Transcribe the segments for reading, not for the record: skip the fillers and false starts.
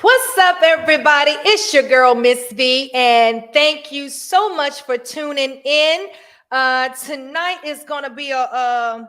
What's up, everybody? It's your girl, Miss V, and thank you so much for tuning in. Tonight is going to be a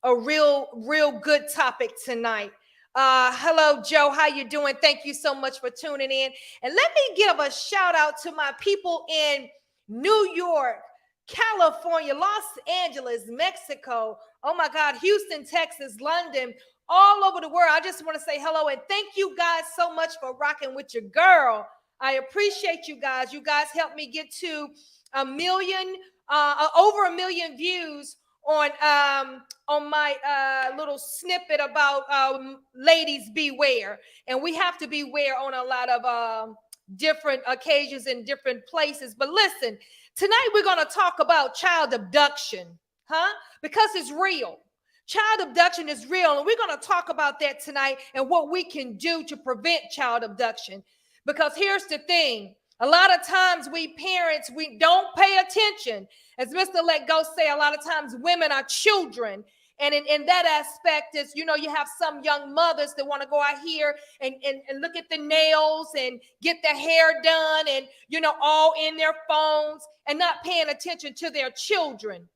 real good topic tonight. Hello, Joe. How you doing? Thank you so much for tuning in. And let me give a shout out to my people in New York, California, Los Angeles, Mexico. Oh my God, Houston, Texas, London, all over the world. I just want to say hello and thank you guys so much for rocking with your girl. I appreciate you guys. You guys helped me get to a million, over a million views on my little snippet about ladies beware, and we have to beware on a lot of different occasions in different places. But listen, tonight we're going to talk about child abduction, because it's real. Child abduction is real, and we're going to talk about that tonight and what we can do to prevent child abduction. Because here's the thing. A lot of times we parents, we don't pay attention. As Mr. Let Go say, a lot of times women are children. And in that aspect is, you have some young mothers that want to go out here and look at the nails and get their hair done and, all in their phones and not paying attention to their children.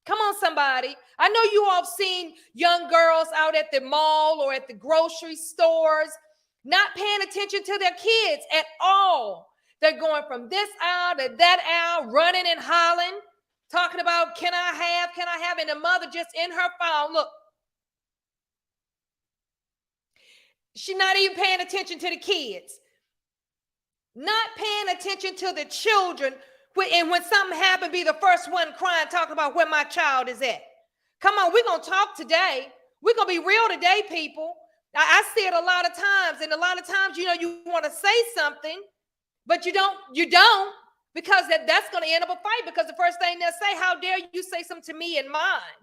Come on, somebody. I know you all have seen young girls out at the mall or at the grocery stores not paying attention to their kids at all. They're going from this aisle to that aisle, running and hollering, talking about, can I have, and the mother just in her phone. Look, she's not even paying attention to the kids, not paying attention to the children. And when something happened, be the first one crying, talking about where my child is at. Come on, we're going to talk today. We're going to be real today, people. I see it a lot of times, and a lot of times, you want to say something, but you don't, because that's going to end up a fight, because the first thing they'll say, how dare you say something to me and mine?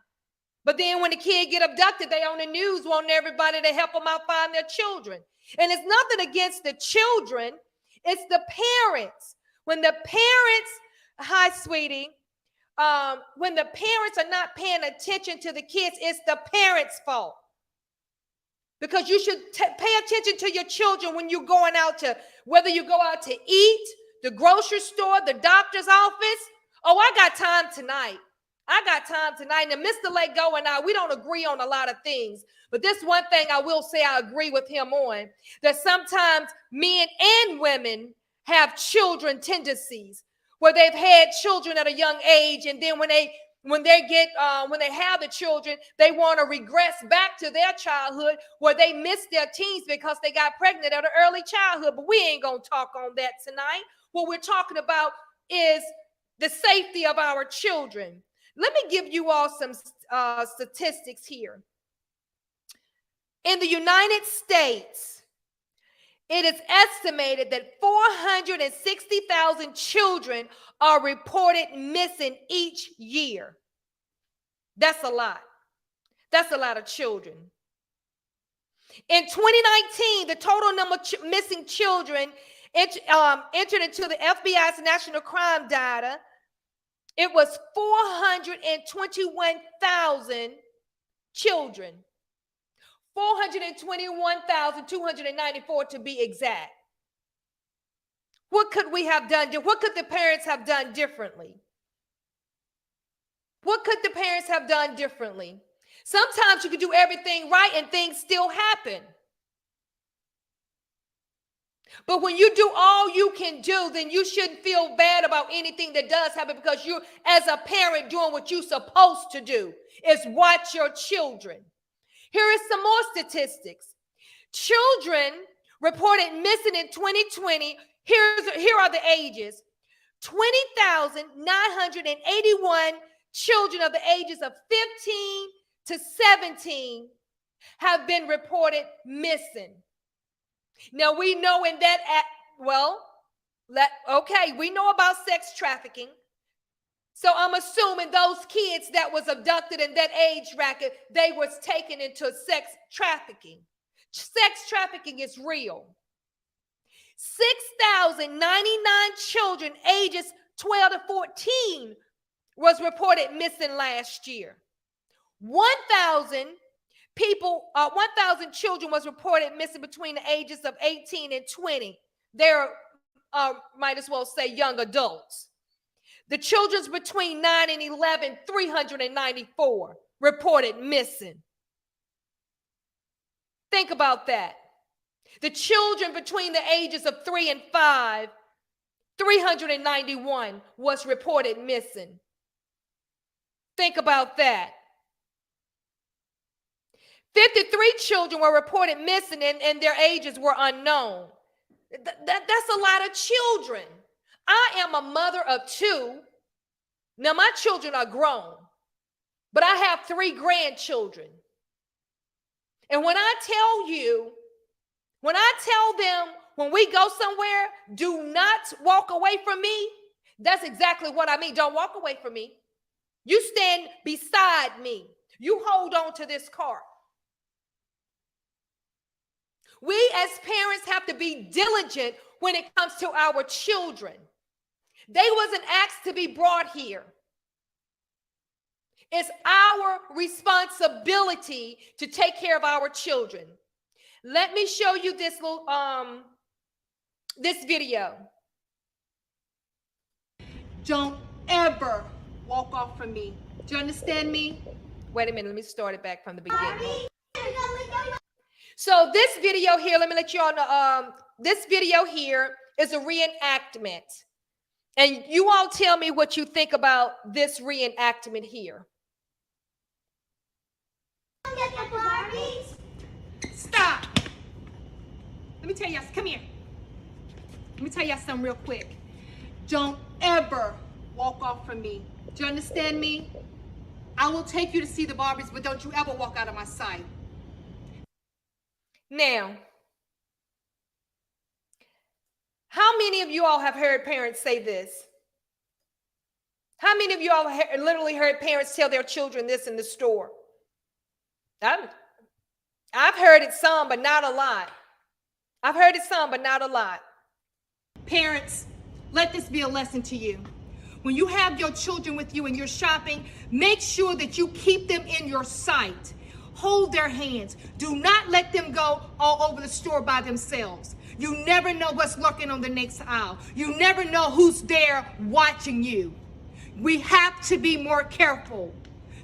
But then when the kid get abducted, they on the news wanting everybody to help them out find their children. And it's nothing against the children. It's the parents. When the parents, hi, sweetie, when the parents are not paying attention to the kids, it's the parents' fault. Because you should pay attention to your children when you're going out to, whether you go out to eat, the grocery store, the doctor's office. Oh, I got time tonight. And Mr. Let Go and I, we don't agree on a lot of things. But this one thing I will say I agree with him on, that sometimes men and women have children tendencies where they've had children at a young age, and then when they have the children, they want to regress back to their childhood where they missed their teens because they got pregnant at an early childhood. But we ain't gonna talk on that tonight. What we're talking about is the safety of our children. Let me give you all some statistics here. In the United States, it is estimated that 460,000 children are reported missing each year. That's a lot. That's a lot of children. In 2019, the total number of missing children entered into the FBI's national crime data, it was 421,000 children. 421,294 to be exact. What could we have done? What could the parents have done differently? What could the parents have done differently? Sometimes you can do everything right and things still happen. But when you do all you can do, then you shouldn't feel bad about anything that does happen, because you, as a parent, doing what you're supposed to do is watch your children. Here is some more statistics. Children reported missing in 2020. Here are the ages. 20,981 children of the ages of 15 to 17 have been reported missing. Now we know in that, we know about sex trafficking. So I'm assuming those kids that was abducted in that age bracket, they was taken into sex trafficking. Sex trafficking is real. 6,099 children ages 12 to 14 was reported missing last year. 1,000 1,000 children was reported missing between the ages of 18 and 20. They're, might as well say, young adults. The children's between 9 and 11, 394 reported missing. Think about that. The children between the ages of 3 and 5, 391 was reported missing. Think about that. 53 children were reported missing and their ages were unknown. That's a lot of children. I am a mother of 2. Now, my children are grown, but I have 3 grandchildren. And when I tell them, when we go somewhere, do not walk away from me, that's exactly what I mean. Don't walk away from me. You stand beside me. You hold on to this car. We as parents have to be diligent when it comes to our children. They wasn't asked to be brought here. It's our responsibility to take care of our children. Let me show you this little this video. Don't ever walk off from me. Do you understand me? Wait a minute, let me start it back from the beginning. So this video here, let me let you all know, this video here is a reenactment. And you all tell me what you think about this reenactment here. Stop. Let me tell you, come here. Let me tell you something real quick. Don't ever walk off from me. Do you understand me? I will take you to see the Barbies, but don't you ever walk out of my sight. Now, how many of you all have heard parents say this? How many of you all have literally heard parents tell their children this in the store? I've heard it some, but not a lot. I've heard it some, but not a lot. Parents, let this be a lesson to you. When you have your children with you and you're shopping, make sure that you keep them in your sight. Hold their hands. Do not let them go all over the store by themselves. You never know what's lurking on the next aisle. You never know who's there watching you. We have to be more careful.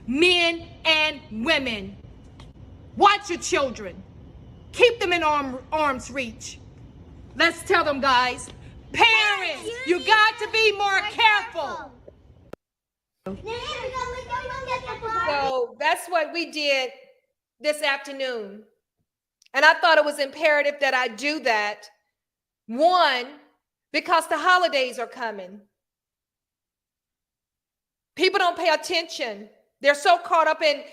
Men and women. Watch your children. Keep them in arm's reach. Let's tell them, guys. Parents, you got to be more careful. So that's what we did this afternoon. And I thought it was imperative that I do that. One, because the holidays are coming. People don't pay attention. They're so caught up in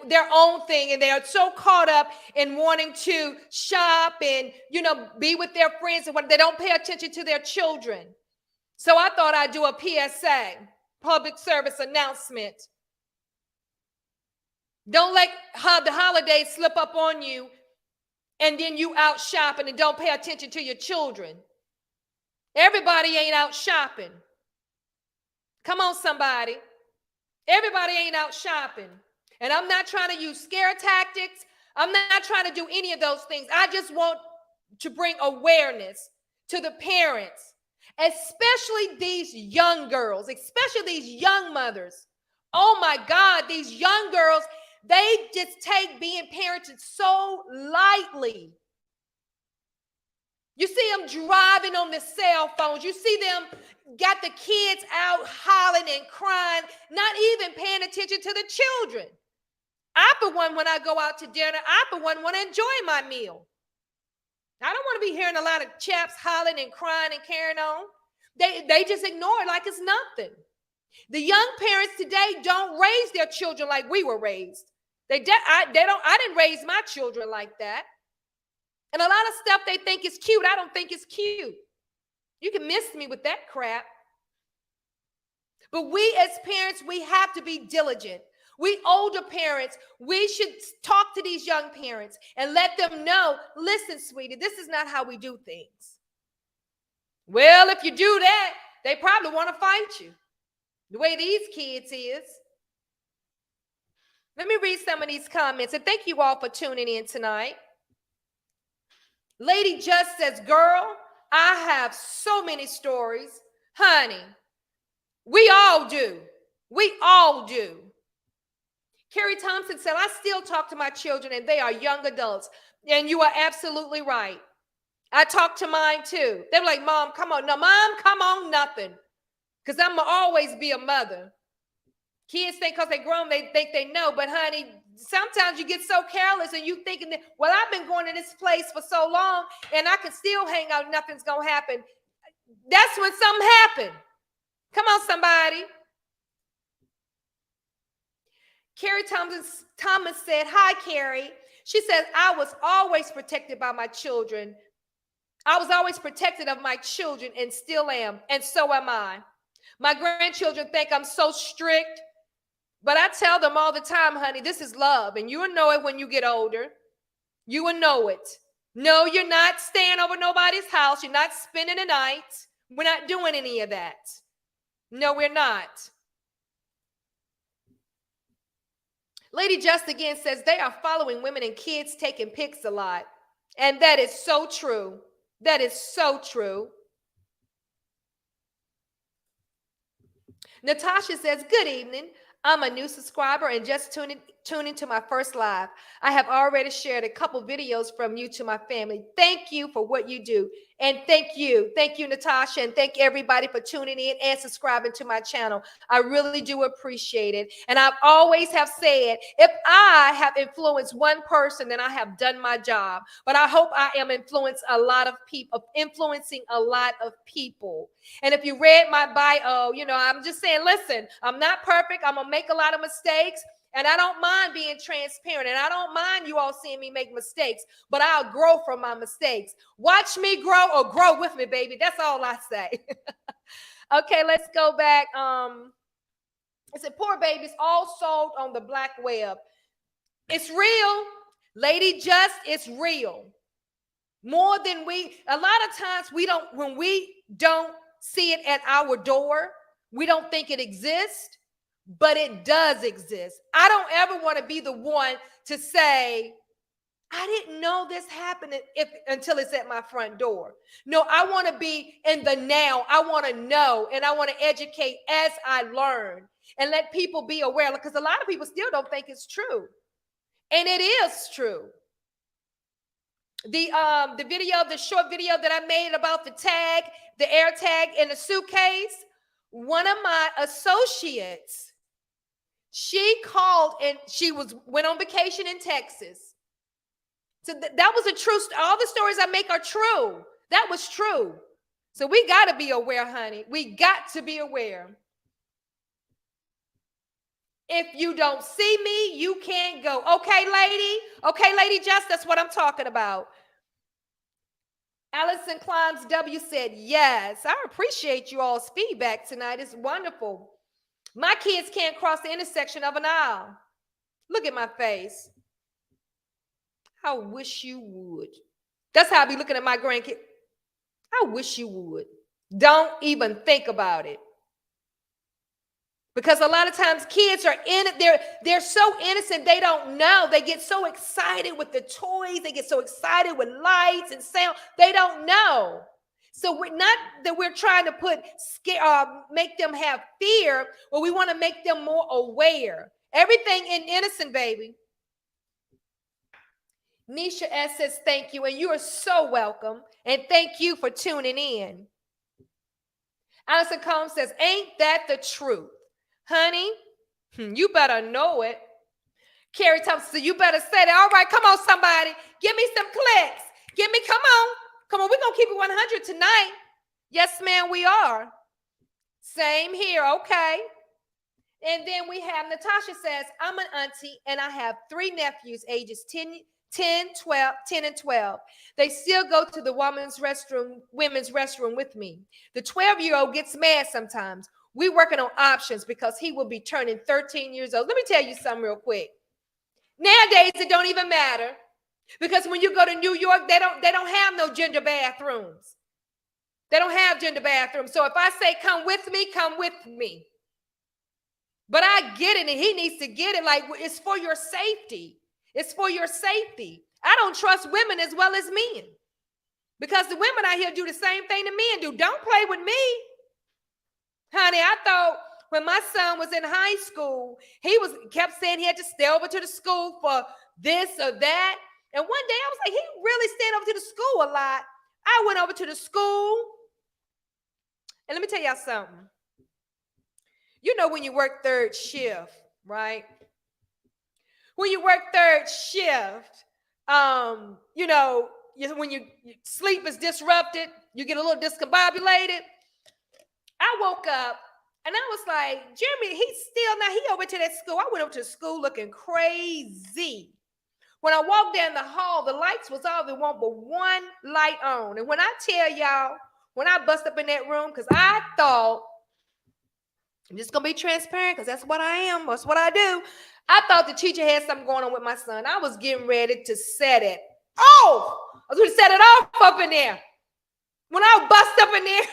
their own thing, and they are so caught up in wanting to shop and, be with their friends, and when they don't pay attention to their children. So I thought I'd do a PSA, public service announcement. Don't let the holidays slip up on you, and then you out shopping and don't pay attention to your children. Everybody ain't out shopping. Come on, somebody. Everybody ain't out shopping. And I'm not trying to use scare tactics. I'm not trying to do any of those things. I just want to bring awareness to the parents, especially these young girls, especially these young mothers. Oh my God, these young girls, they just take being parented so lightly. You see them driving on the cell phones. You see them got the kids out hollering and crying, not even paying attention to the children. I, for one, when I go out to dinner, I, for one, want to enjoy my meal. I don't want to be hearing a lot of chaps hollering and crying and carrying on. They just ignore it like it's nothing. The young parents today don't raise their children like we were raised. I didn't raise my children like that. And a lot of stuff they think is cute, I don't think is cute. You can miss me with that crap. But we as parents, we have to be diligent. We older parents, we should talk to these young parents and let them know, listen, sweetie, this is not how we do things. Well, if you do that, they probably want to fight you. The way these kids is. Let me read some of these comments, and thank you all for tuning in tonight. Lady Just says, girl, I have so many stories. Honey, we all do. We all do. Carrie Thompson said, I still talk to my children and they are young adults. And you are absolutely right. I talk to mine too. They're like, Mom, come on. No, Mom, come on, nothing. Because I'm going to always be a mother. Kids think because they're grown, they think they know. But honey, sometimes you get so careless and you thinking that, well, I've been going to this place for so long and I can still hang out. Nothing's going to happen. That's when something happened. Come on, somebody. Carrie Thomas said, hi, Carrie. She said, I was always protected by my children. I was always protected of my children and still am. And so am I. My grandchildren think I'm so strict, but I tell them all the time, honey, this is love. And you will know it when you get older. You will know it. No, you're not staying over nobody's house. You're not spending the night. We're not doing any of that. No, we're not. Lady Just again says they are following women and kids taking pics a lot. And that is so true. That is so true. Natasha says, good evening. I'm a new subscriber and just tuning to my first live. I have already shared a couple videos from you to my family. Thank you for what you do. And thank you, Natasha, and thank everybody for tuning in and subscribing to my channel. I really do appreciate it. And I've always have said, if I have influenced one person, then I have done my job. But I hope I am influencing a lot of people. And if you read my bio, I'm just saying, listen, I'm not perfect. I'm going to make a lot of mistakes. And I don't mind being transparent. And I don't mind you all seeing me make mistakes. But I'll grow from my mistakes. Watch me grow or grow with me, baby. That's all I say. Okay, let's go back. It said, poor babies all sold on the black web. It's real. Lady Just, it's real. More than a lot of times when we don't see it at our door, we don't think it exists, but it does exist. I don't ever want to be the one to say, I didn't know this happened until it's at my front door. No, I want to be in the now. I want to know, and I want to educate as I learn and let people be aware, because a lot of people still don't think it's true. And it is true. The short video that I made about the air tag in the suitcase, one of my associates, she called and went on vacation in Texas. So that was a true, all the stories I make are true. That was true. So we got to be aware, honey. We got to be aware. If you don't see me, you can't go. Okay, lady? Okay, Lady Just, that's what I'm talking about. Allison Climbs W said, yes. I appreciate you all's feedback tonight. It's wonderful. My kids can't cross the intersection of an aisle. Look at my face. I wish you would. That's how I be looking at my grandkids. I wish you would. Don't even think about it. Because a lot of times kids are in it. They're so innocent. They don't know. They get so excited with the toys. They get so excited with lights and sound. They don't know. So we're not that we're trying to make them have fear, but we want to make them more aware. Everything in innocent, baby. Nisha S says, thank you. And you are so welcome. And thank you for tuning in. Allison Combs says, ain't that the truth? Honey, you better know it. Carrie Thompson, you better say that. All right, come on, somebody. Give me some clicks. Come on. Come on, we're going to keep it 100 tonight. Yes, ma'am, we are. Same here, okay. And then we have Natasha says, I'm an auntie and I have 3 nephews ages 10 and 12. They still go to the women's restroom with me. The 12-year-old gets mad sometimes. We're working on options because he will be turning 13 years old. Let me tell you something real quick. Nowadays, it don't even matter because when you go to New York, they don't have no gender bathrooms. They don't have gender bathrooms. So if I say, come with me, come with me. But I get it, and he needs to get it. Like, it's for your safety. It's for your safety. I don't trust women as well as men, because the women out here do the same thing the men do. Don't play with me. Honey, I thought when my son was in high school, he kept saying he had to stay over to the school for this or that. And one day I was like, he really stayed over to the school a lot. I went over to the school. And let me tell y'all something. You know, when you work third shift, right? When you work third shift, you know, when your sleep is disrupted, you get a little discombobulated. I woke up and I was like, Jeremy, he over to that school. I went over to school looking crazy. When I walked down the hall, the lights was all they want but one light on. And when I tell y'all, when I bust up in that room, because I thought, I'm just going to be transparent because that's what I am. That's what I do. I thought the teacher had something going on with my son. I was getting ready to set it off. I was going to set it off up in there. When I bust up in there,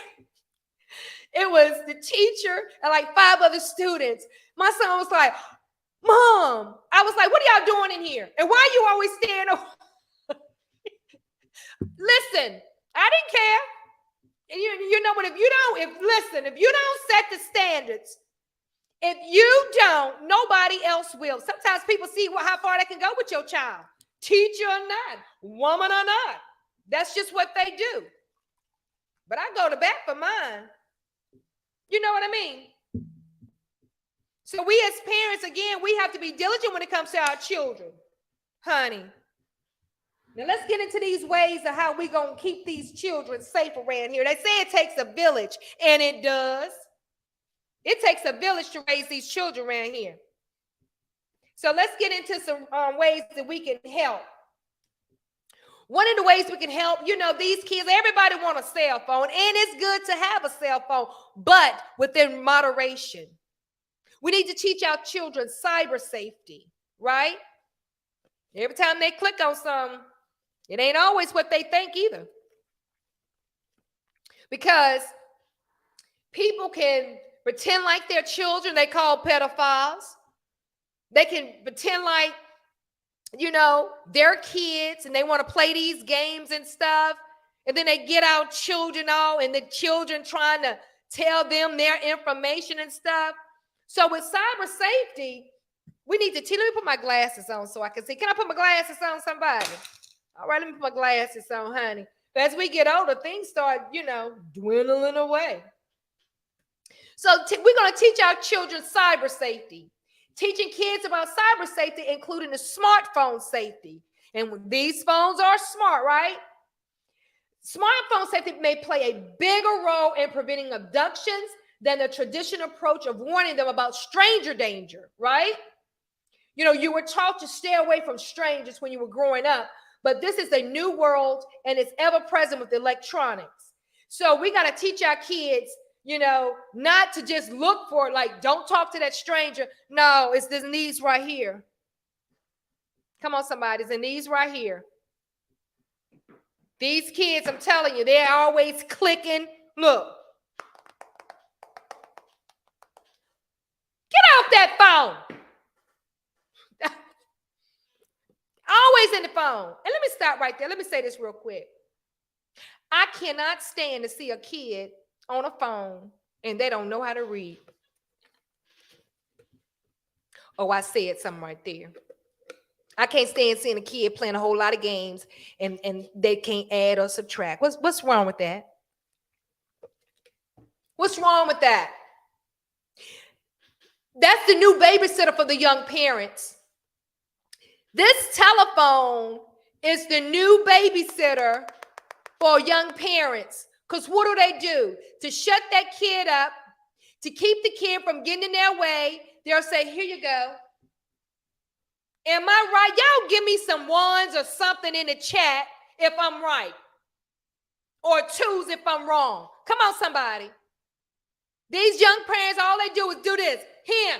it was the teacher and like 5 other students. My son was like, Mom. I was like, what are y'all doing in here? And why are you always staying over? Listen, I didn't care. And you know what, if you don't set the standards, if you don't, nobody else will. Sometimes people see how far they can go with your child. Teacher or not, woman or not. That's just what they do. But I go to bat for mine. You know what I mean? So we as parents, again, we have to be diligent when it comes to our children. Honey. Now let's get into these ways of how we're going to keep these children safe around here. They say it takes a village, and it does. It takes a village to raise these children around here. So let's get into some ways that we can help. One of the ways we can help, you know, these kids, everybody want a cell phone, and it's good to have a cell phone, but within moderation. We need to teach our children cyber safety, right? Every time they click on something, it ain't always what they think either. Because people can pretend like they're children. They call pedophiles. They can pretend like, you know, they're kids and they want to play these games and stuff. And then they get out children all, and the children trying to tell them their information and stuff. So with cyber safety, we need to let me put my glasses on so I can see. Can I put my glasses on, somebody? All right, let me put my glasses on, honey. But as we get older, things start, you know, dwindling away. So we're going to teach our children cyber safety. Teaching kids about cyber safety, including the smartphone safety. And these phones are smart, right? Smartphone safety may play a bigger role in preventing abductions than the traditional approach of warning them about stranger danger, right? You know, you were taught to stay away from strangers when you were growing up, but this is a new world and it's ever present with electronics. So we got to teach our kids, you know, not to just look for it, like, don't talk to that stranger. No, it's these right here. Come on, somebody, it's in these right here. These kids, I'm telling you, they're always clicking. Look. Get off that phone. Always in the phone. And let me stop right there. Let me say this real quick. I cannot stand to see a kid on a phone and they don't know how to read. Oh, I said something right there. I can't stand seeing a kid playing a whole lot of games and they can't add or subtract. What's wrong with that? What's wrong with that? That's the new babysitter for the young parents. This telephone is the new babysitter for young parents. Because what do? To shut that kid up, to keep the kid from getting in their way, they'll say, here you go. Am I right? Y'all give me some ones or something in the chat if I'm right. Or twos if I'm wrong. Come on, somebody. These young parents, all they do is do this. Here.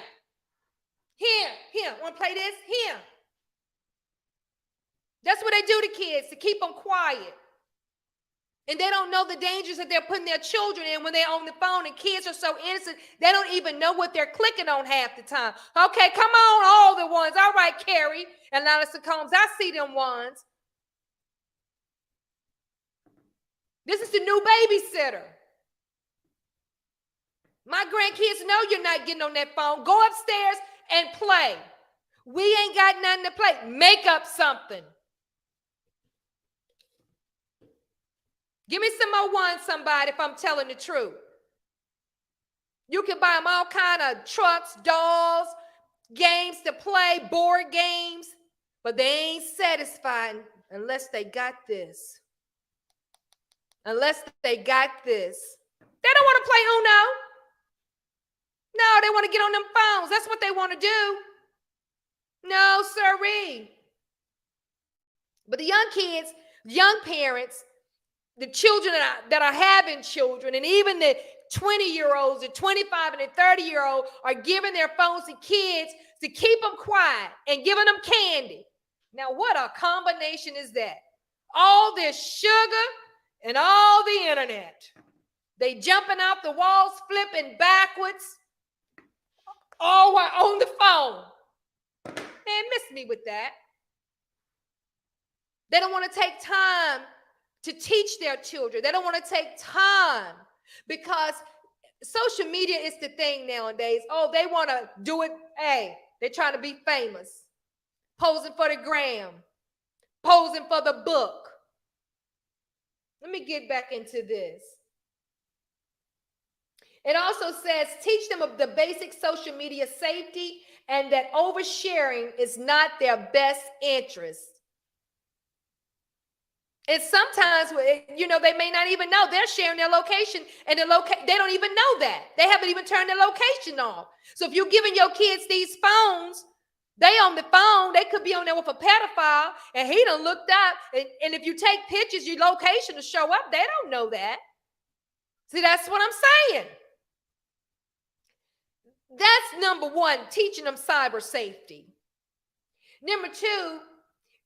Want to play this? Here. That's what they do to kids, to keep them quiet. And they don't know the dangers that they're putting their children in when they're on the phone, and kids are so innocent, they don't even know what they're clicking on half the time. Okay, come on, all the ones. All right, Carrie and Allison Combs, I see them ones. This is the new babysitter. My grandkids know you're not getting on that phone. Go upstairs and play. We ain't got nothing to play. Make up something. Give me some more ones, somebody, if I'm telling the truth. You can buy them all kind of trucks, dolls, games to play, board games, but they ain't satisfied unless they got this. Unless they got this. They don't want to play Uno. No, they want to get on them phones. That's what they want to do. No, sirree. But the young kids, young parents, the children that are having children, and even the 20-year-olds, the 25 and the 30-year-old are giving their phones to kids to keep them quiet and giving them candy. Now, what a combination is that? All this sugar and all the internet. They jumping off the walls, flipping backwards, all while on the phone. Man, miss me with that. They don't want to take time to teach their children. They don't want to take time because social media is the thing nowadays. Oh, they want to do it. Hey, they're trying to be famous. Posing for the gram. Posing for the book. Let me get back into this. It also says, teach them of the basic social media safety and that oversharing is not their best interest. And sometimes, they may not even know they're sharing their location, and they don't even know that. They haven't even turned their location off. So if you're giving your kids these phones, they on the phone, they could be on there with a pedophile, and he done looked up, and if you take pictures, your location will show up. They don't know that. See, that's what I'm saying. That's number one, teaching them cyber safety. Number two,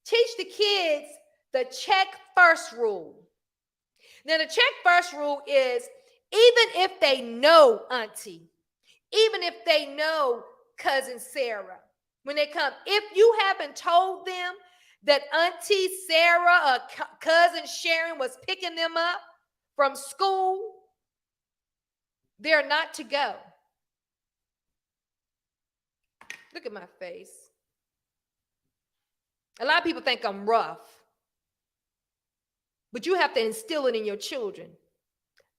teach the kids the check first rule. Now, the check first rule is even if they know auntie, even if they know cousin Sarah, when they come, if you haven't told them that auntie Sarah or cousin Sharon was picking them up from school, they're not to go. Look at my face. A lot of people think I'm rough. But you have to instill it in your children.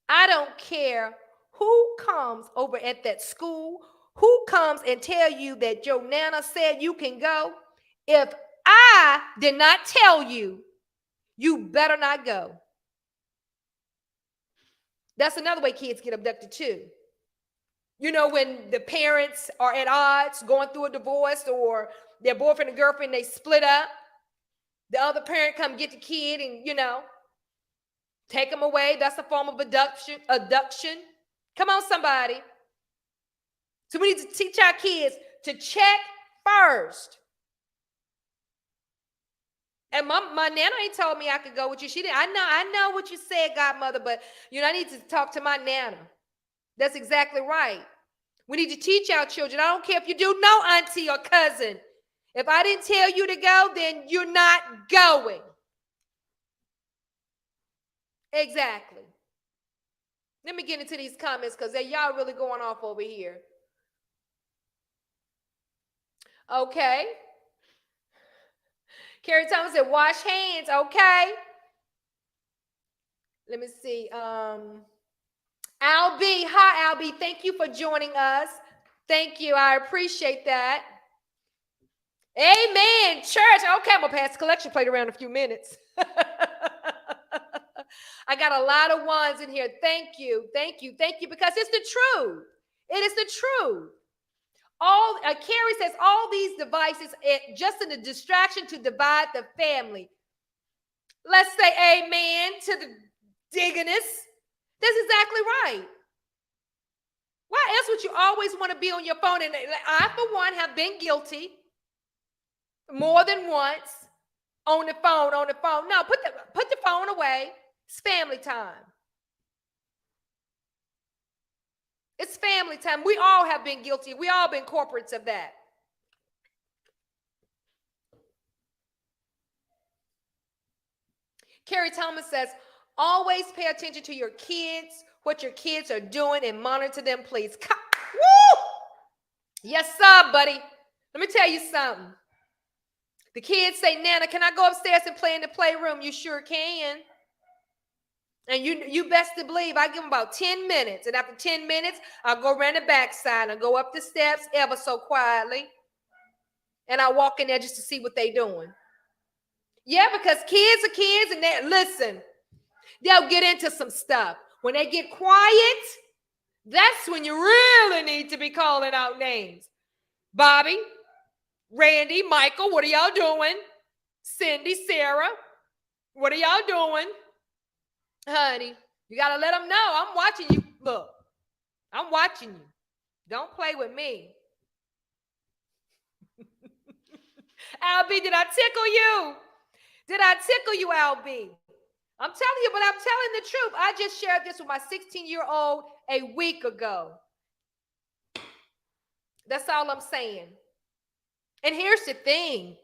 I don't care who comes over at that school, who comes and tell you that your nana said you can go. If I did not tell you, you better not go. That's another way kids get abducted too. When the parents are at odds, going through a divorce, or their boyfriend and girlfriend, they split up. The other parent come get the kid and, take them away. That's a form of abduction. Come on, somebody. So we need to teach our kids to check first. And my nana ain't told me I could go with you. She didn't. I know what you said, godmother, but I need to talk to my nana. That's exactly right. We need to teach our children. I don't care if you do know auntie or cousin. If I didn't tell you to go, then you're not going. Exactly. Let me get into these comments because y'all really going off over here. Okay. Carrie Thomas said, wash hands. Okay. Let me see. Albie. Hi, Albie. Thank you for joining us. Thank you. I appreciate that. Amen. Church. Okay, I'm going to pass the collection plate around in a few minutes. I got a lot of ones in here. Thank you. Thank you. Thank you. Because it's the truth. It is the truth. Carrie says all these devices just in a distraction to divide the family. Let's say amen to the digginess. That's exactly right. Why else would you always want to be on your phone? And I, for one, have been guilty more than once on the phone. No, put the phone away. It's family time. It's family time. We all have been guilty. We all been corporates of that. Carrie Thomas says, always pay attention to your kids, what your kids are doing, and monitor them, please. Woo! Yes, sir, buddy. Let me tell you something. The kids say, Nana, can I go upstairs and play in the playroom? You sure can. And you best to believe I give them about 10 minutes. And after 10 minutes, I'll go around the backside and go up the steps ever so quietly. And I'll walk in there just to see what they're doing. Yeah, because kids are kids, and listen, they'll get into some stuff. When they get quiet, that's when you really need to be calling out names. Bobby, Randy, Michael, what are y'all doing? Cindy, Sarah, what are y'all doing? Honey, you got to let them know. I'm watching you. Look, I'm watching you. Don't play with me. Albie, did I tickle you? Did I tickle you, Albie? I'm telling you, but I'm telling the truth. I just shared this with my 16-year-old a week ago. That's all I'm saying. And here's the thing.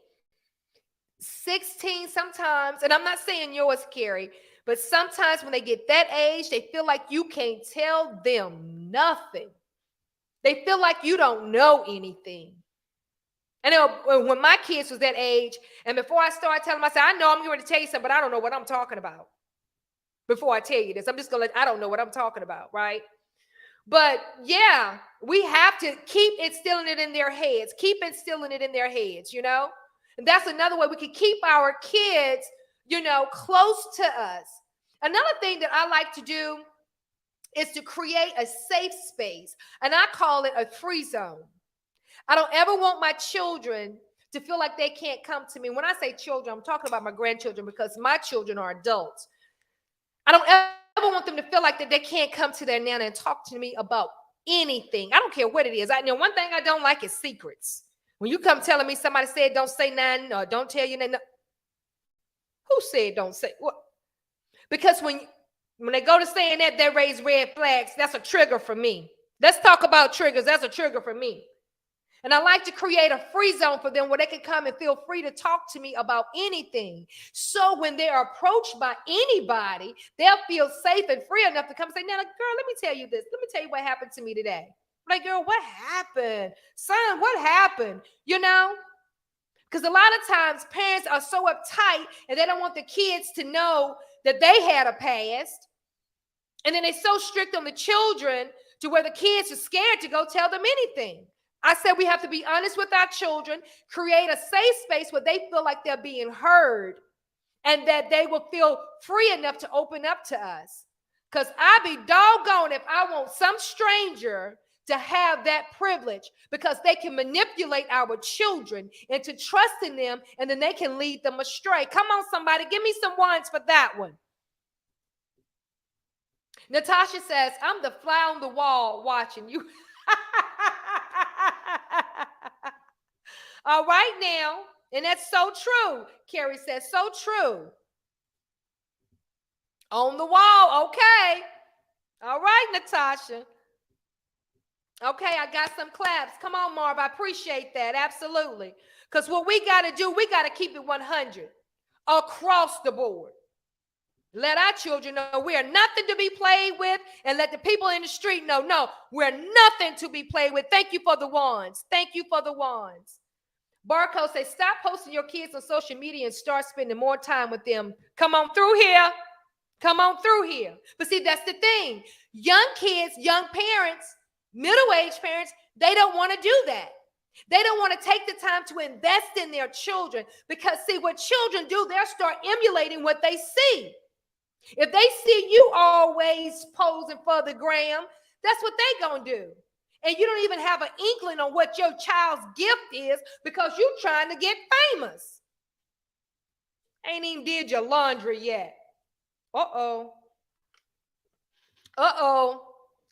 16 sometimes, and I'm not saying yours, Carrie, but sometimes when they get that age, they feel like you can't tell them nothing. They feel like you don't know anything. And when my kids was that age, and before I started telling them, I said, I know I'm going to tell you something, but I don't know what I'm talking about. Before I tell you this, I'm just going to I don't know what I'm talking about, right? But yeah, we have to keep instilling it in their heads. Keep instilling it in their heads, you know? And that's another way we can keep our kids, you know, close to us. Another thing that I like to do is to create a safe space. And I call it a free zone. I don't ever want my children to feel like they can't come to me. When I say children, I'm talking about my grandchildren because my children are adults. I don't ever want them to feel like that they can't come to their nana and talk to me about anything. I don't care what it is. I know one thing I don't like is secrets. When you come telling me somebody said don't say nothing or don't tell you nothing. Who said don't say what? Because when they go to saying that, they raise red flags. That's a trigger for me. Let's talk about triggers. That's a trigger for me. And I like to create a free zone for them where they can come and feel free to talk to me about anything. So when they're approached by anybody, they'll feel safe and free enough to come and say, Nana, girl, let me tell you this. Let me tell you what happened to me today. I'm like, girl, what happened? Son, what happened? You know? Because a lot of times parents are so uptight and they don't want the kids to know that they had a past. And then they're so strict on the children to where the kids are scared to go tell them anything. I said we have to be honest with our children, create a safe space where they feel like they're being heard and that they will feel free enough to open up to us. Because I'd be doggone if I want some stranger to have that privilege because they can manipulate our children into trusting them and then they can lead them astray. Come on, somebody, give me some ones for that one. Natasha says, I'm the fly on the wall watching you. All right now, and that's so true. Carrie says, so true. On the wall, okay. All right, Natasha. Okay, I got some claps. Come on, Marv, I appreciate that, absolutely. Because what we got to do, we got to keep it 100 across the board. Let our children know we are nothing to be played with, and let the people in the street know, no, we're nothing to be played with. Thank you for the wands. Thank you for the wands. Barcode says, stop posting your kids on social media and start spending more time with them. Come on through here. Come on through here. But see, that's the thing. Young kids, young parents, middle-aged parents, they don't want to do that. They don't want to take the time to invest in their children because, see, what children do, they'll start emulating what they see. If they see you always posing for the gram, that's what they gonna do. And you don't even have an inkling on what your child's gift is because you're trying to get famous. Ain't even did your laundry yet. Uh-oh. Uh-oh.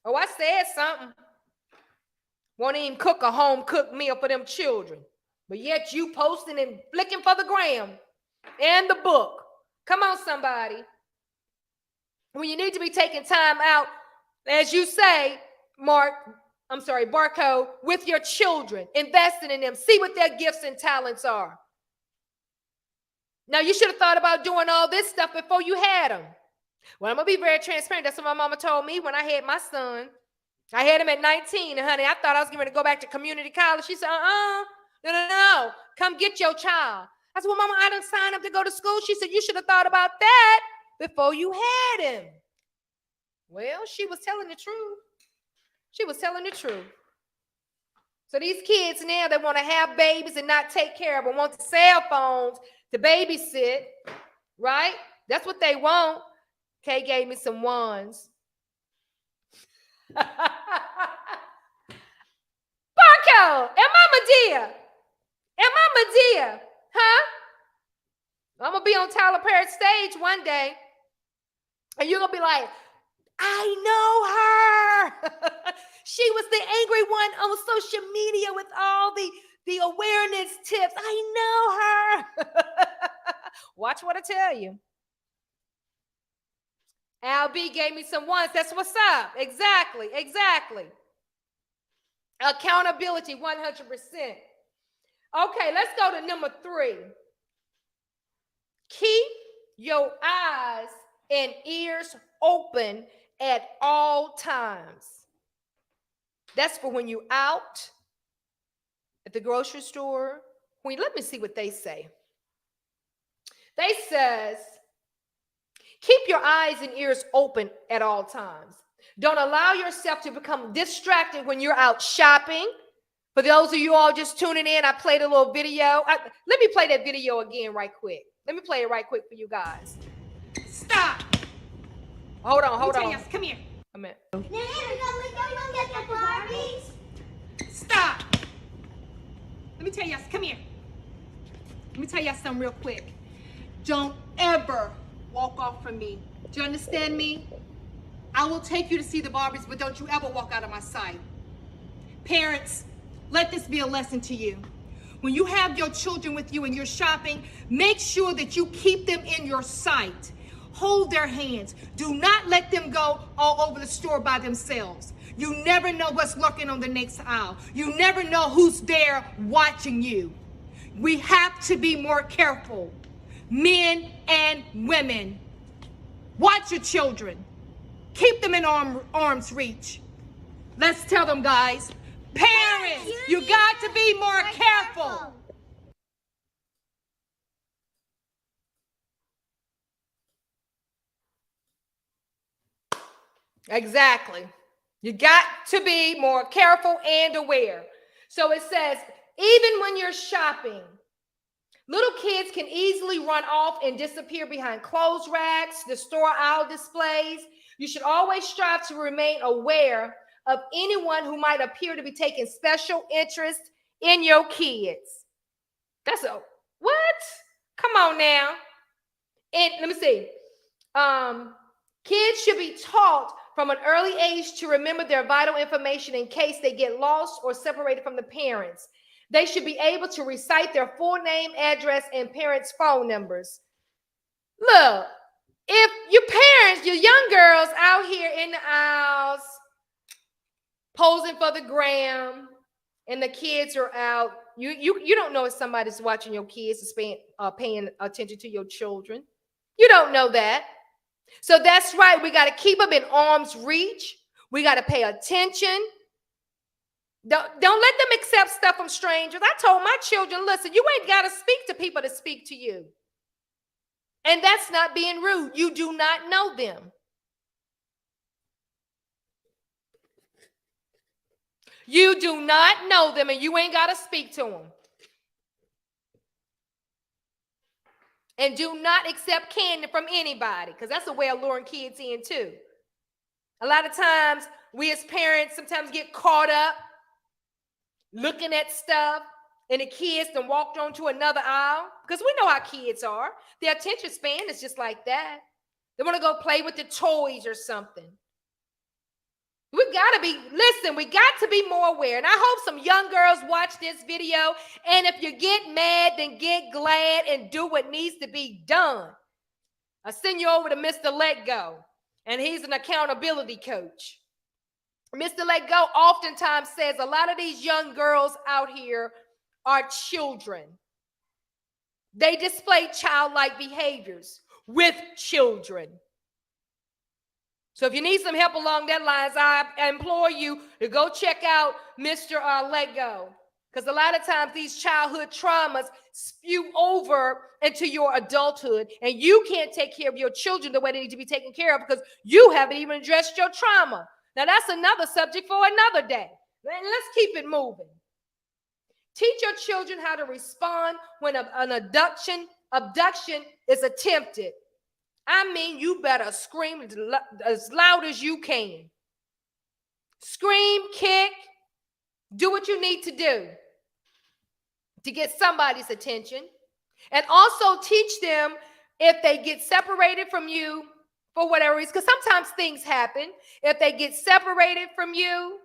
Oh, I said something. Won't even cook a home-cooked meal for them children. But yet you posting and flicking for the gram and the book. Come on, somebody. when you need to be taking time out, as you say, Barcode, with your children, investing in them, see what their gifts and talents are. Now, you should have thought about doing all this stuff before you had them. Well, I'm going to be very transparent. That's what my mama told me when I had my son. I had him at 19, and honey, I thought I was going to go back to community college. She said, no, come get your child. I said, well, mama, I done signed up to go to school. She said, you should have thought about that before you had him. Well, she was telling the truth. She was telling the truth. So these kids now, they want to have babies and not take care of them, want the cell phones to babysit, right? That's what they want. Kay gave me some ones. Barco, am I Medea? Am I Medea? Huh? I'm going to be on Tyler Perry's stage one day, and you're going to be like, I know her. She was the angry one on social media with all the awareness tips. I know her. Watch what I tell you. Al B gave me some ones. That's what's up. Exactly. Accountability, 100%. Okay, let's go to number 3. Keep your eyes and ears open at all times. That's for when you're out at the grocery store. Let me see what they say. They says, keep your eyes and ears open at all times. Don't allow yourself to become distracted when you're out shopping. For those of you all just tuning in, I played a little video. Let me play that video again right quick. Let me play it right quick for you guys. Stop. Hold on. Come here. A minute. Stop. Let me tell you, come here. Let me tell you something real quick. Don't ever walk off from me. Do you understand me? I will take you to see the Barbies, but don't you ever walk out of my sight. Parents, let this be a lesson to you. When you have your children with you and you're shopping, make sure that you keep them in your sight. Hold their hands. Do not let them go all over the store by themselves. You never know what's lurking on the next aisle. You never know who's there watching you. We have to be more careful. Men and women. Watch your children. Keep them in arm's reach. Let's tell them, guys. Parents, you got to be more careful. Exactly. You got to be more careful and aware. So it says, even when you're shopping, little kids can easily run off and disappear behind clothes racks, the store aisle displays. You should always strive to remain aware of anyone who might appear to be taking special interest in your kids. That's a what? Come on now. And let me see. Kids should be taught from an early age to remember their vital information in case they get lost or separated from the parents. They should be able to recite their full name, address, and parents' phone numbers. Look, if your parents, your young girls out here in the aisles, posing for the gram, and the kids are out, you don't know if somebody's watching your kids is paying attention to your children. You don't know that. So that's right. We got to keep them in arm's reach. We got to pay attention. Don't let them accept stuff from strangers. I told my children, listen, you ain't got to speak to people to speak to you. And that's not being rude. You do not know them. You do not know them, and you ain't got to speak to them. And do not accept candy from anybody, because that's a way of luring kids in too. A lot of times, we as parents sometimes get caught up looking at stuff, and the kids then walked on to another aisle, because we know how kids are. Their attention span is just like that. They want to go play with the toys or something. We got to be more aware. And I hope some young girls watch this video. And if you get mad, then get glad and do what needs to be done. I'll send you over to Mr. Let Go. and he's an accountability coach. Mr. Let Go oftentimes says a lot of these young girls out here are children. They display childlike behaviors with children. So if you need some help along that lines, I implore you to go check out Mr. Let Go. Because a lot of times these childhood traumas spew over into your adulthood, and you can't take care of your children the way they need to be taken care of because you haven't even addressed your trauma. Now, that's another subject for another day. Let's keep it moving. Teach your children how to respond when an abduction is attempted. I mean, you better scream as loud as you can. Scream, kick, do what you need to do to get somebody's attention. And also teach them if they get separated from you for whatever reason, because sometimes things happen. If they get separated from you,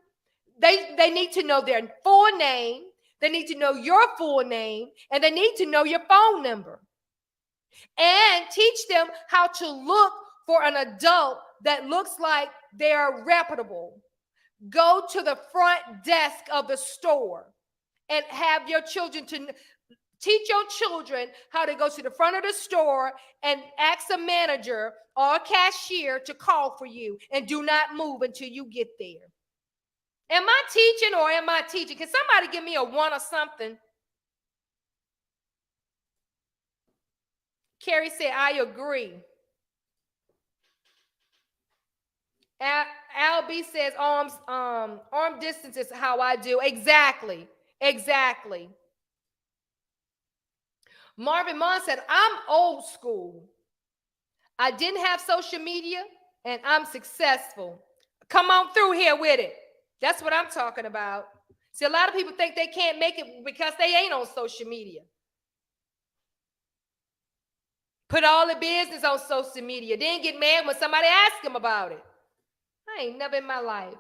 they need to know their full name. They need to know your full name, and they need to know your phone number. And teach them how to look for an adult that looks like they're reputable. Go to the front desk of the store and have your children to teach your children how to go to the front of the store and ask a manager or a cashier to call for you, and do not move until you get there. Am I teaching or am I teaching? Can somebody give me a 1 or something? Carrie said, I agree. Al B says, arm distance is how I do. Exactly. Marvin Mon said, I'm old school. I didn't have social media, and I'm successful. Come on through here with it. That's what I'm talking about. See, a lot of people think they can't make it because they ain't on social media. Put all the business on social media. Then get mad when somebody asks them about it. I ain't never in my life.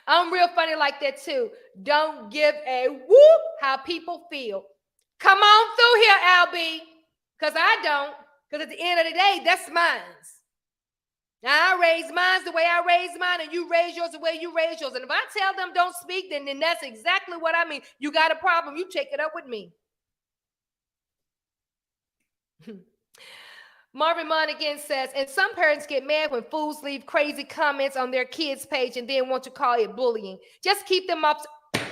I'm real funny like that too. Don't give a whoop how people feel. Come on through here, Albie. Because I don't. Because at the end of the day, that's mine. Now, I raise mine the way I raise mine, and you raise yours the way you raise yours. And if I tell them don't speak, then that's exactly what I mean. You got a problem, you take it up with me. Marvin Munn again says, and some parents get mad when fools leave crazy comments on their kids' page and then want to call it bullying. Just keep them up. Let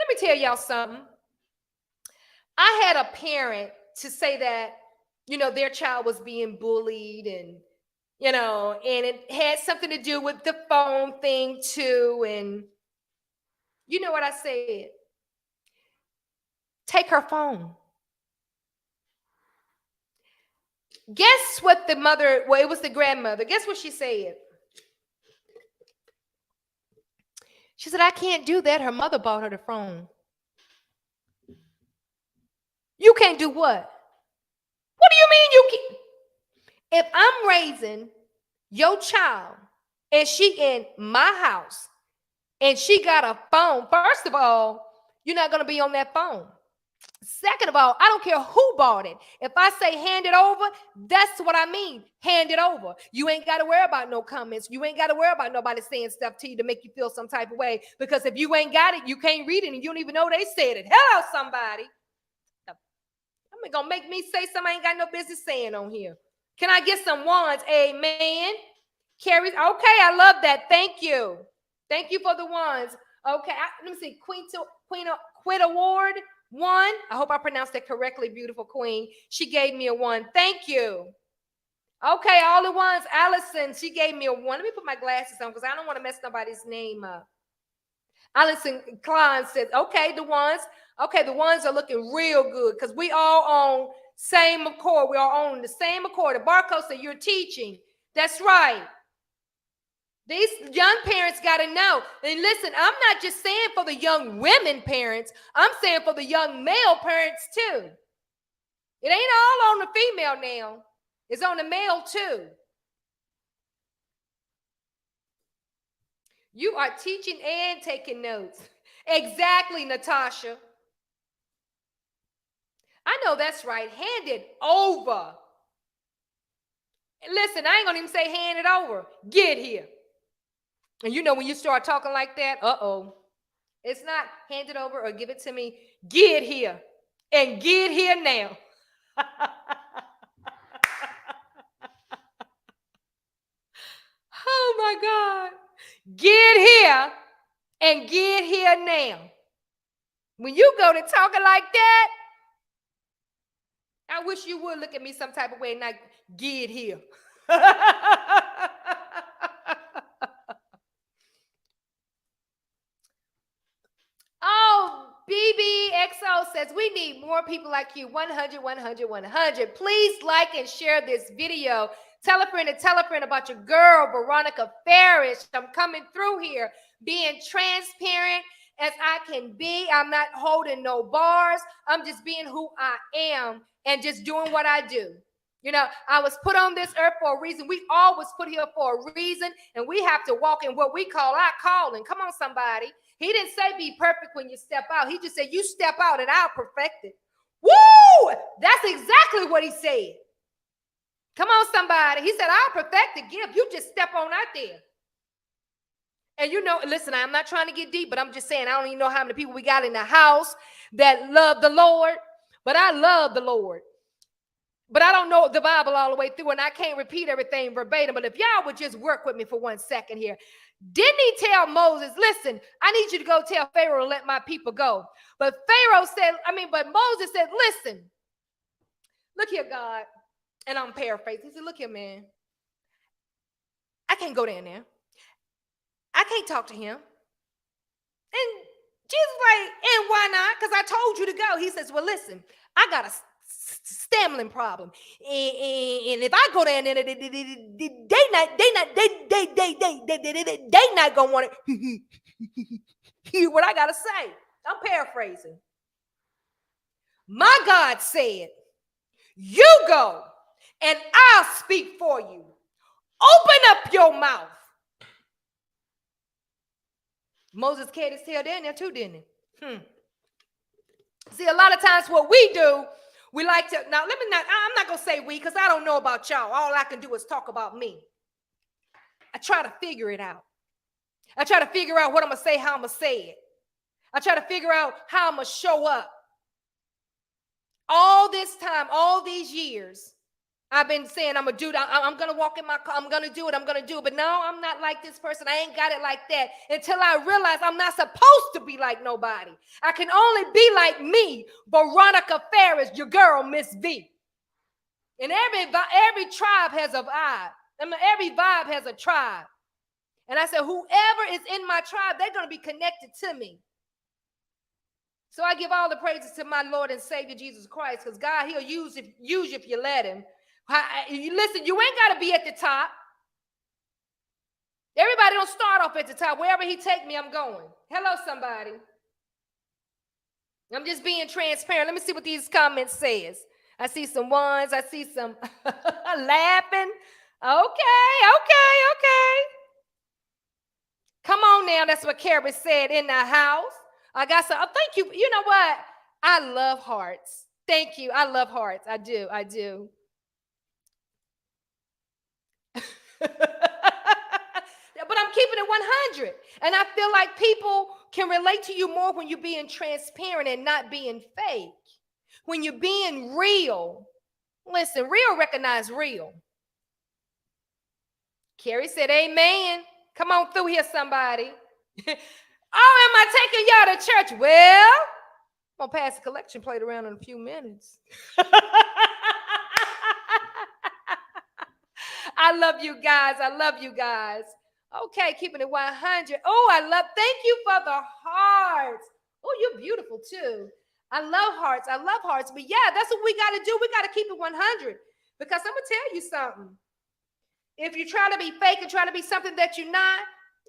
me tell y'all something. I had a parent to say that, their child was being bullied, and, and it had something to do with the phone thing too. And you know what I said? Take her phone. Guess what the mother, well, it was the grandmother. Guess what she said? She said, I can't do that. Her mother bought her the phone. You can't do what? What do you mean you can't? If I'm raising your child and she in my house and she got a phone, first of all, you're not going to be on that phone. Second of all, I don't care who bought it. If I say hand it over, that's what I mean. Hand it over. You ain't got to worry about no comments. You ain't got to worry about nobody saying stuff to you to make you feel some type of way. Because if you ain't got it, you can't read it and you don't even know they said it. Hello, somebody. I'm going to make me say something I ain't got no business saying on here. Can I get some ones? Amen. Carrie, okay, I love that. Thank you. Thank you for the ones. Okay, let me see. Quit Award. 1. I hope I pronounced that correctly, beautiful queen. She gave me a 1. Thank you. Okay, all the ones. Allison, she gave me a 1. Let me put my glasses on because I don't want to mess nobody's name up. Allison Klein said, okay, the ones. Okay, the ones are looking real good because we all on same accord. We are on the same accord. The barcode said you're teaching. That's right. These young parents got to know. And listen, I'm not just saying for the young women parents. I'm saying for the young male parents too. It ain't all on the female now. It's on the male too. You are teaching and taking notes. Exactly, Natasha. I know that's right. Hand it over. Listen, I ain't gonna even say hand it over. Get here. And you know when you start talking like that, it's not hand it over or give it to me. Get here. And get here now. Oh my God. Get here and get here now. When you go to talking like that, I wish you would look at me some type of way and not get here. Oh, BBXO says we need more people like you. 100, 100, 100. Please like and share this video. Tell a friend about your girl, Veronica Farish. I'm coming through here being transparent as I can be. I'm not holding no bars. I'm just being who I am and just doing what I do. You know, I was put on this earth for a reason. We all was put here for a reason, and we have to walk in what we call our calling. Come on, somebody. He didn't say be perfect when you step out. He just said you step out and I'll perfect it. Woo! That's exactly what he said. Come on, somebody. He said, I'll perfect the gift. You just step on out there. And you know, listen, I'm not trying to get deep, but I'm just saying, I don't even know how many people we got in the house that love the Lord, but I love the Lord. But I don't know the Bible all the way through, and I can't repeat everything verbatim. But if y'all would just work with me for 1 second here. Didn't he tell Moses, listen, I need you to go tell Pharaoh to let my people go. But Moses said, listen, look here, God. And I'm paraphrasing. He said, look here, man. I can't go down there. I can't talk to him. And Jesus like, and why not? Because I told you to go. He says, well, listen, I got a stammering problem, and if I go down there, they not gonna want to hear what I gotta say. I'm paraphrasing. My God said, "You go, and I'll speak for you. Open up your mouth." Moses carried his tail down there too, didn't he? See, a lot of times what we do. We like to, now I'm not going to say we, because I don't know about y'all. All I can do is talk about me. I try to figure it out. I try to figure out what I'm going to say, how I'm going to say it. I try to figure out how I'm going to show up. All this time, all these years, I've been saying I'm going to do that. I'm going to walk in my car. I'm going to do it. I'm going to do it. But no, I'm not like this person. I ain't got it like that until I realize I'm not supposed to be like nobody. I can only be like me, Veronica Farish, your girl, Miss V. And every tribe has a vibe. Every vibe has a tribe. And I said, whoever is in my tribe, they're going to be connected to me. So I give all the praises to my Lord and Savior, Jesus Christ, because God, he'll use you if you let him. Listen, you ain't got to be at the top. Everybody don't start off at the top. Wherever he take me, I'm going. Hello, somebody. I'm just being transparent. Let me see what these comments says. I see some ones. I see some laughing. Okay. Come on now. That's what Carrie said in the house. I got some. Oh, thank you. You know what? I love hearts. Thank you. I love hearts. I do. But I'm keeping it 100. And I feel like people can relate to you more when you're being transparent and not being fake. When you're being real. Listen, real recognize real. Carrie said, amen. Come on through here, somebody. Oh, am I taking y'all to church? Well, I'm going to pass the collection plate around in a few minutes. I love you guys. Okay, keeping it 100. Oh, thank you for the hearts. Oh, you're beautiful too. I love hearts. But yeah, that's what we got to do. We got to keep it 100. Because I'm going to tell you something. If you try to be fake and try to be something that you're not,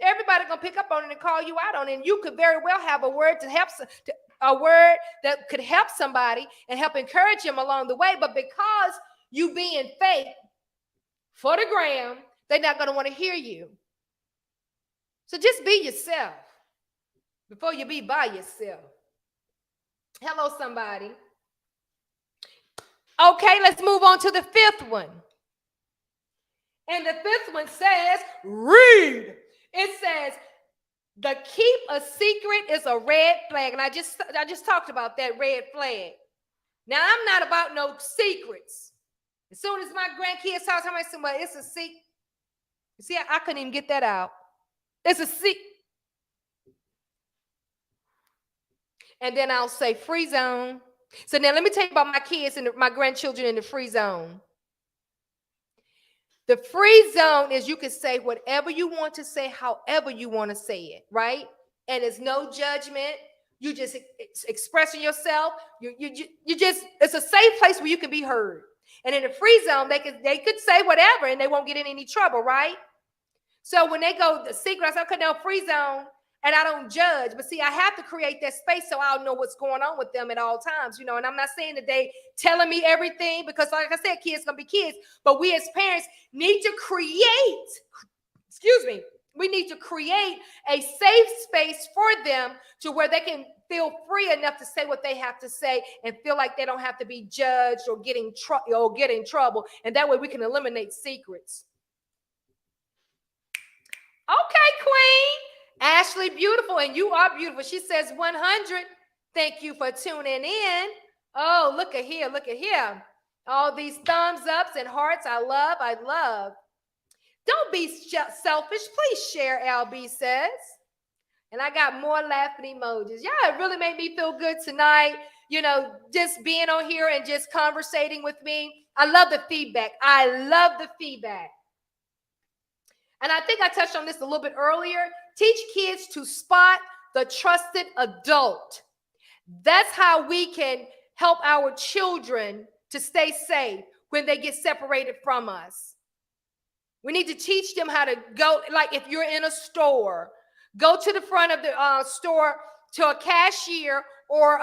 everybody's going to pick up on it and call you out on it. And you could very well have a word that could help somebody and help encourage them along the way. But because you being fake for the gram, they're not going to want to hear you. So just be yourself before you be by yourself. Hello, somebody. Okay, let's move on to the fifth one. And the fifth one says, read. It says, the keep a secret is a red flag. And I just talked about that red flag. Now, I'm not about no secrets. As soon as my grandkids talk to me, I say, well, it's a secret. You see, I couldn't even get that out. It's a secret. And then I'll say free zone. So now let me tell you about my kids and my grandchildren in the free zone. The free zone is you can say whatever you want to say, however you want to say it, right? And it's no judgment. You just expressing yourself. You just, it's a safe place where you can be heard. And in the free zone, they could say whatever and they won't get in any trouble, right? So when they go the secret, I say, okay, now free zone, and I don't judge. But see, I have to create that space so I'll know what's going on with them at all times, you know. And I'm not saying that they telling me everything, because like I said, kids gonna be kids. But we as parents need to we need to create a safe space for them to where they can feel free enough to say what they have to say and feel like they don't have to be judged or get in trouble. And that way we can eliminate secrets. Okay, Queen. Ashley, beautiful. And you are beautiful. She says 100. Thank you for tuning in. Oh, look at here. Look at here. All these thumbs ups and hearts. I love. Don't be selfish. Please share, LB says. And I got more laughing emojis. Yeah, it really made me feel good tonight. You know, just being on here and just conversating with me. I love the feedback. And I think I touched on this a little bit earlier. Teach kids to spot the trusted adult. That's how we can help our children to stay safe when they get separated from us. We need to teach them how to go, like if you're in a store, go to the front of the store to a cashier or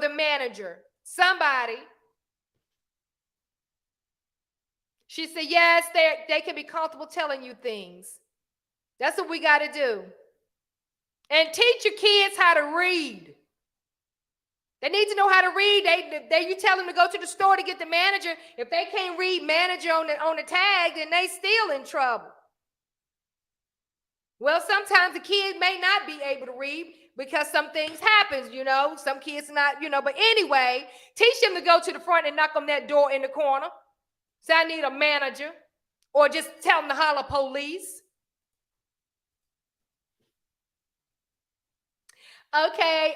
the manager, somebody. She said, yes, they can be comfortable telling you things. That's what we got to do. And teach your kids how to read. They need to know how to read. You tell them to go to the store to get the manager. If they can't read manager on the tag, then they still in trouble. Well, sometimes the kid may not be able to read because some things happen, you know. Some kids not, you know. But anyway, teach them to go to the front and knock on that door in the corner. Say, I need a manager. Or just tell them to holler police. Okay,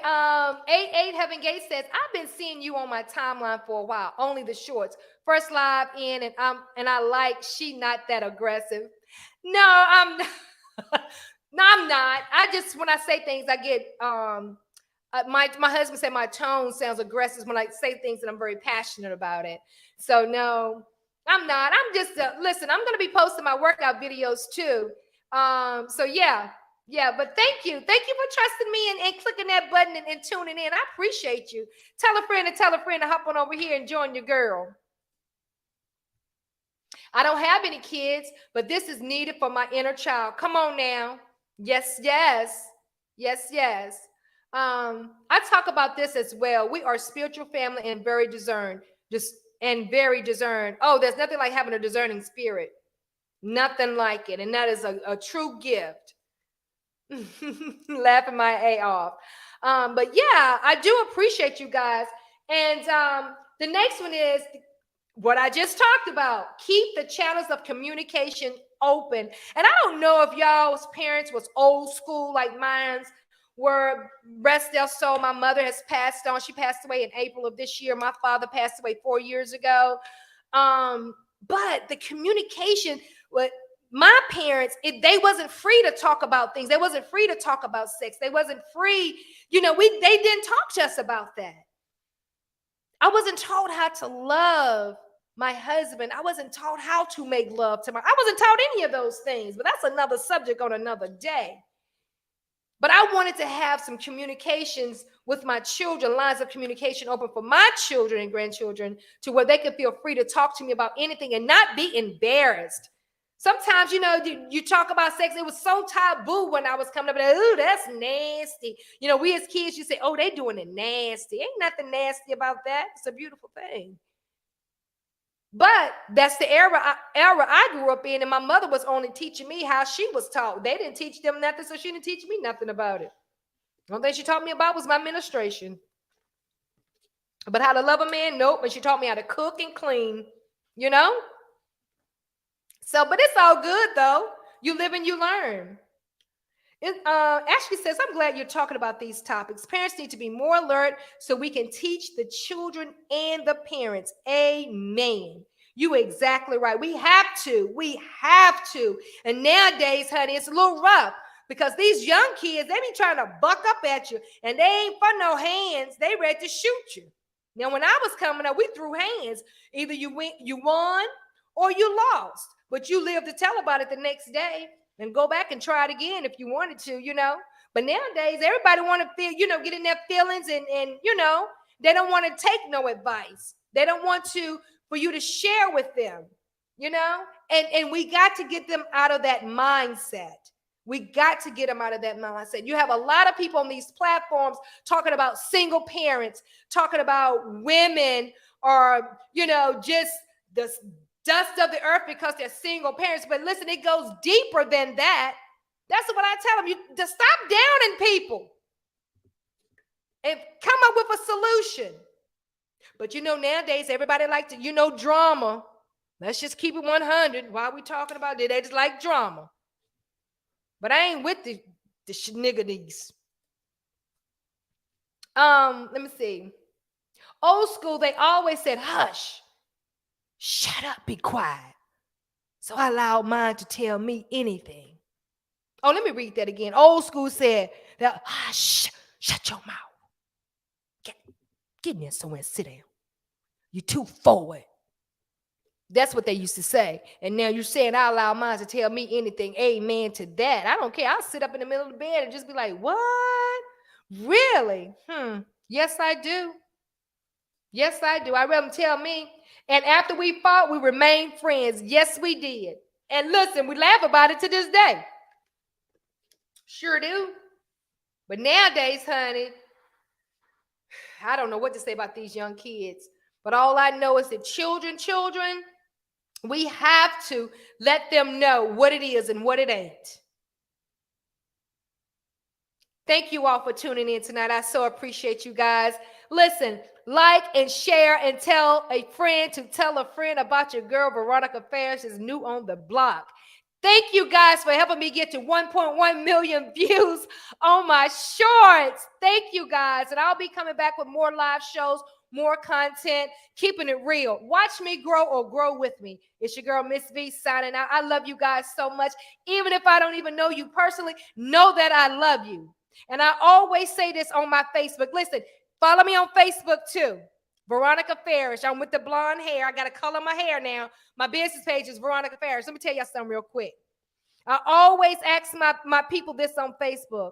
88 Heaven Gate says, I've been seeing you on my timeline for a while, only the shorts. First live in, and I like she not that aggressive. No, I'm not. No, I'm not. I just, when I say things, I get my husband said my tone sounds aggressive when I say things that I'm very passionate about it. So no, I'm not. I'm just listen, I'm gonna be posting my workout videos too. So yeah, but thank you for trusting me and clicking that button and tuning in. I appreciate you. Tell a friend to hop on over here and join your girl. I don't have any kids, but this is needed for my inner child. Come on now. Yes. I talk about this as well. We are spiritual family and very discerned. Very discerned. Oh, there's nothing like having a discerning spirit. Nothing like it. And that is a true gift. Laughing my A off. But yeah, I do appreciate you guys. And the next one is what I just talked about. Keep the channels of communication open. And I don't know if y'all's parents was old school like mine's were. Rest their soul. My mother has passed on. She passed away in April of this year. My father passed away 4 years ago. But the communication with my parents, they wasn't free to talk about things. They wasn't free to talk about sex. They wasn't free. You know, they didn't talk to us about that. I wasn't taught how to love my husband. I wasn't taught how to make love to I wasn't taught any of those things, but that's another subject on another day. But I wanted to have some communications with my children, lines of communication open for my children and grandchildren to where they could feel free to talk to me about anything and not be embarrassed. Sometimes, you know, you talk about sex. It was so taboo when I was coming up. Oh, that's nasty. You know, we as kids, you say, oh, they doing it nasty. Ain't nothing nasty about that. It's a beautiful thing. But that's the era I grew up in, and my mother was only teaching me how she was taught. They didn't teach them nothing, so she didn't teach me nothing about it. The only thing she taught me about was my ministration. But how to love a man, nope. And she taught me how to cook and clean, you know? So, but it's all good though. You live and you learn. Ashley says, I'm glad you're talking about these topics. Parents need to be more alert so we can teach the children and the parents. Amen. You exactly right. We have to. We have to. And nowadays, honey, it's a little rough because these young kids, they be trying to buck up at you and they ain't for no hands. They ready to shoot you. Now, when I was coming up, we threw hands. Either you won or you lost, but you lived to tell about it the next day. And go back and try it again if you wanted to, you know. But nowadays, everybody want to feel, you know, get in their feelings and you know, they don't want to take no advice. They don't want to, for you to share with them, you know. And we got to get them out of that mindset. We got to get them out of that mindset. You have a lot of people on these platforms talking about single parents, talking about women or, you know, just the dust of the earth because they're single parents. But listen, it goes deeper than that. That's what I tell them. You to stop downing people and come up with a solution. But you know, nowadays everybody like to, you know, drama. Let's just keep it 100. Why are we talking about it? They just like drama. But I ain't with the shenanigans. Let me see. Old school, they always said, hush. Shut up, be quiet. So I allowed mine to tell me anything. Oh, let me read that again. Old school said that, hush, shut your mouth. Get in there somewhere and sit down. You're too forward. That's what they used to say. And now you're saying I allow mine to tell me anything. Amen to that. I don't care. I'll sit up in the middle of the bed and just be like, what? Really? Yes, I do. Yes, I do. I let them tell me. And after we fought, we remained friends. Yes, we did. And listen, we laugh about it to this day. Sure do. But nowadays, honey, I don't know what to say about these young kids. But all I know is that children, we have to let them know what it is and what it ain't. Thank you all for tuning in tonight. I so appreciate you guys. Listen, like and share and tell a friend to tell a friend about your girl, Veronica Ferris is new on the block. Thank you guys for helping me get to 1.1 million views on my shorts. Thank you guys. And I'll be coming back with more live shows, more content, keeping it real. Watch me grow or grow with me. It's your girl, Miss V, signing out. I love you guys so much. Even if I don't even know you personally, know that I love you. And I always say this on my Facebook. Listen, follow me on Facebook too. Veronica Ferris. I'm with the blonde hair. I got to color my hair now. My business page is Veronica Ferris. Let me tell y'all something real quick. I always ask my people this on Facebook.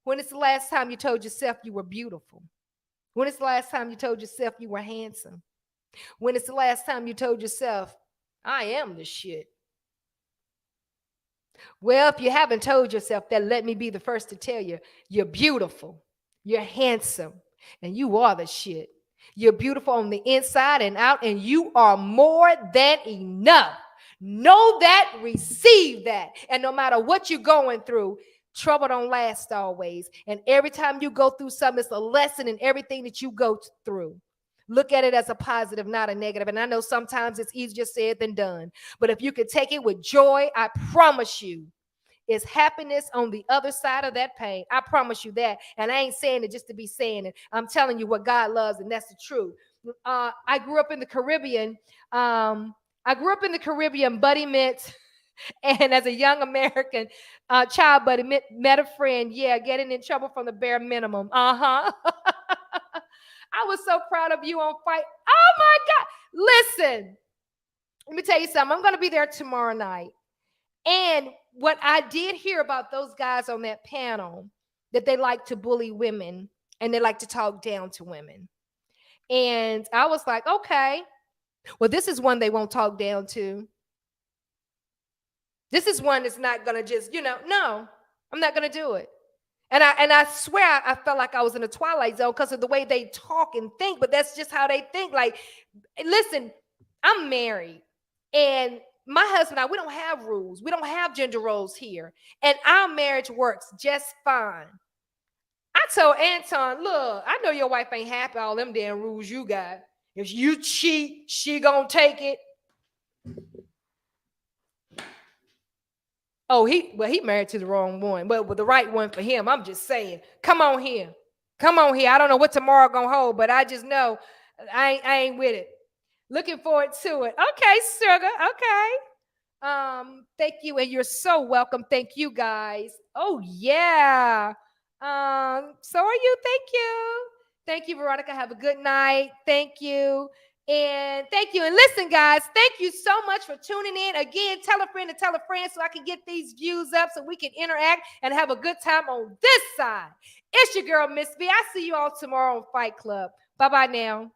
When is the last time you told yourself you were beautiful? When is the last time you told yourself you were handsome? When is the last time you told yourself, I am the shit? Well, if you haven't told yourself that, let me be the first to tell you, you're beautiful, you're handsome, and you are the shit. You're beautiful on the inside and out, and you are more than enough. Know that, receive that. And no matter what you're going through, trouble don't last always. And every time you go through something, it's a lesson in everything that you go through. Look at it as a positive, not a negative. And I know sometimes it's easier said than done. But if you could take it with joy, I promise you, it's happiness on the other side of that pain. I promise you that. And I ain't saying it just to be saying it. I'm telling you what God loves, and that's the truth. I grew up in the Caribbean. Buddy meant, and as a young American child buddy, met a friend. Yeah, getting in trouble from the bare minimum. I was so proud of you on Fight. Oh my God. Listen, let me tell you something. I'm going to be there tomorrow night. And what I did hear about those guys on that panel, that they like to bully women and they like to talk down to women. And I was like, okay, well, this is one they won't talk down to. This is one that's not going to just, no, I'm not going to do it. And I swear I felt like I was in a twilight zone because of the way they talk and think, but that's just how they think. Like, listen, I'm married, and my husband and I, we don't have rules. We don't have gender roles here. And our marriage works just fine. I told Anton, look, I know your wife ain't happy all them damn rules you got. If you cheat, she gonna take it. Oh, he married to the wrong one, but with the right one for him. I'm just saying. Come on here. Come on here. I don't know what tomorrow gonna hold, but I just know I ain't with it. Looking forward to it. Okay, sugar. Okay. Thank you, and you're so welcome. Thank you, guys. Oh, yeah. So are you. Thank you. Thank you, Veronica. Have a good night. Thank you. And thank you. And listen, guys, thank you so much for tuning in. Again, tell a friend to tell a friend so I can get these views up so we can interact and have a good time on this side. It's your girl, Miss B. I see you all tomorrow on Fight Club. Bye-bye now.